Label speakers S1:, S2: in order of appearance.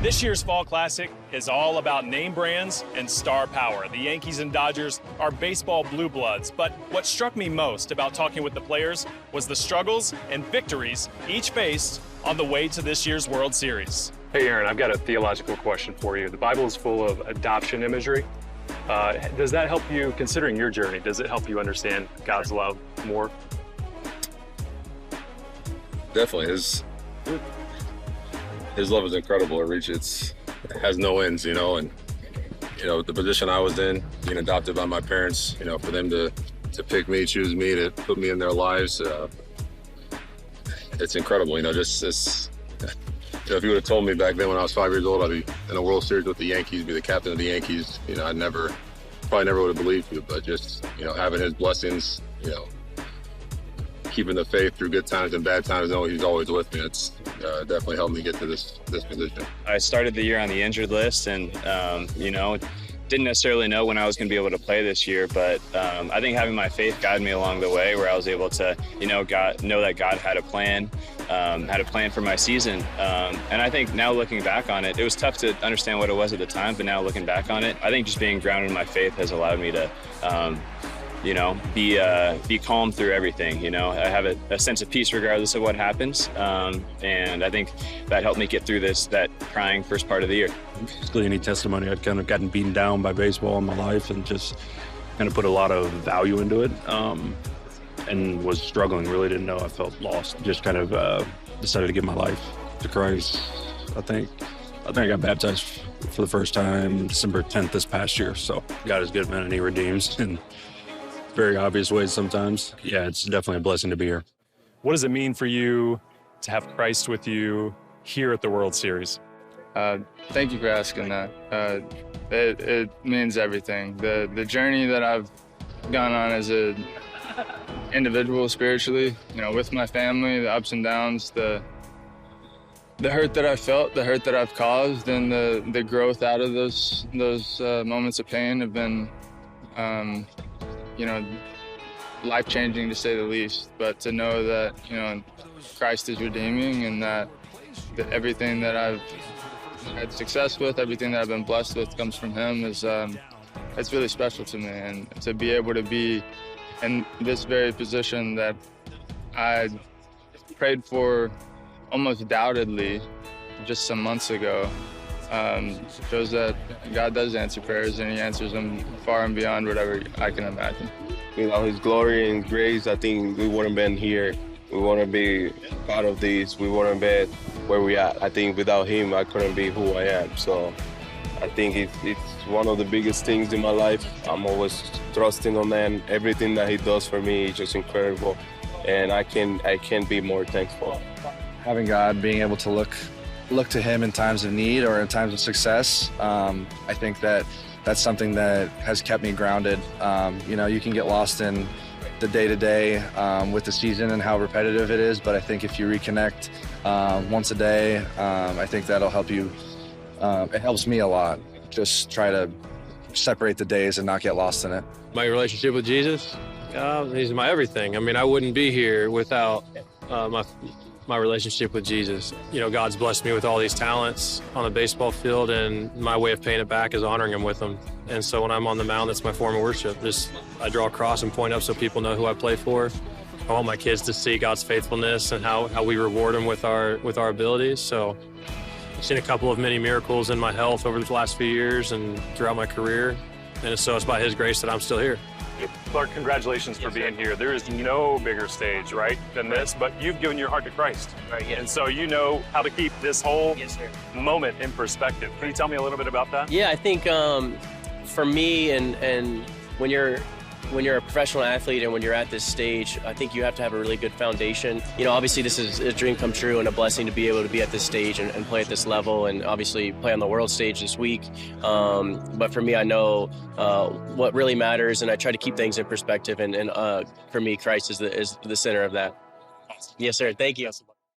S1: This year's Fall Classic is all about name brands and star power. The Yankees and Dodgers are baseball blue bloods, but what struck me most about talking with the players was the struggles and victories each faced on the way to this year's World Series.
S2: Hey Aaron, I've got a theological question for you. The Bible is full of adoption imagery. Does that help you, considering your journey, does it help you understand God's love more?
S3: Definitely. His love is incredible. It has no ends, and the position I was in, being adopted by my parents, for them to pick me, choose me, to put me in their lives, it's incredible. If you would have told me back then when I was 5 years old I'd be in a World Series with the Yankees, be the captain of the Yankees, I probably never would have believed you. But just having his blessings, keeping the faith through good times and bad times, knowing he's always with me, it's definitely helped me get to this position.
S4: I started the year on the injured list, and didn't necessarily know when I was going to be able to play this year, but I think having my faith guide me along the way, where I was able to know that God had a plan for my season. And I think now looking back on it, it was tough to understand what it was at the time, but now looking back on it, I think just being grounded in my faith has allowed me to be calm through everything. I have a sense of peace regardless of what happens, and I think that helped me get through that trying first part of the year.
S5: Basically, any testimony, I'd kind of gotten beaten down by baseball in my life and just kind of put a lot of value into it, and was struggling. Really didn't know. I felt lost. Just kind of decided to give my life to Christ. I think I got baptized for the first time December 10th this past year. So God is good, man, and He redeems in very obvious ways sometimes. Yeah, it's definitely a blessing to be here.
S1: What does it mean for you to have Christ with you here at the World Series?
S6: Thank you for asking that. It means everything. The journey that I've gone on as an individual spiritually, with my family, the ups and downs, the hurt that I felt, the hurt that I've caused, and the growth out of those moments of pain have been, life-changing to say the least. But to know that, Christ is redeeming, and that everything that I've had success with, everything that I've been blessed with comes from Him it's really special to me. And to be able to be in this very position that I prayed for almost doubtedly just some months ago, shows that God does answer prayers, and He answers them far and beyond whatever I can imagine.
S7: Without His glory and grace, I think we wouldn't been here. We want to be part of this. We want to be where we are. I think without Him, I couldn't be who I am. So I think it's one of the biggest things in my life. I'm always trusting on Him. Everything that He does for me is just incredible, and I can't be more thankful.
S8: Having God, being able to look to Him in times of need or in times of success, I think that's something that has kept me grounded. You can get lost in the day-to-day with the season and how repetitive it is, but I think if you reconnect once a day, I think that'll help you. It helps me a lot. Just try to separate the days and not get lost in it.
S9: My relationship with Jesus, He's my everything. I mean, I wouldn't be here without my relationship with Jesus. God's blessed me with all these talents on the baseball field, and my way of paying it back is honoring Him with them. And so when I'm on the mound, that's my form of worship. I draw a cross and point up so people know who I play for. I want my kids to see God's faithfulness and how we reward them with our abilities. So I've seen a couple of many miracles in my health over the last few years and throughout my career. And so it's by His grace that I'm still here.
S2: Clark, congratulations for being here. There is no bigger stage, right, than this, but you've given your heart to Christ.
S10: Right, yes.
S2: And so you know how to keep this whole moment in perspective. Can you tell me a little bit about that?
S10: Yeah, I think for me, and when you're a professional athlete and when you're at this stage, I think you have to have a really good foundation. Obviously this is a dream come true and a blessing to be able to be at this stage and play at this level, and obviously play on the world stage this week. But for me, I know what really matters, and I try to keep things in perspective. And for me, Christ is the center of that. Yes, sir. Thank you.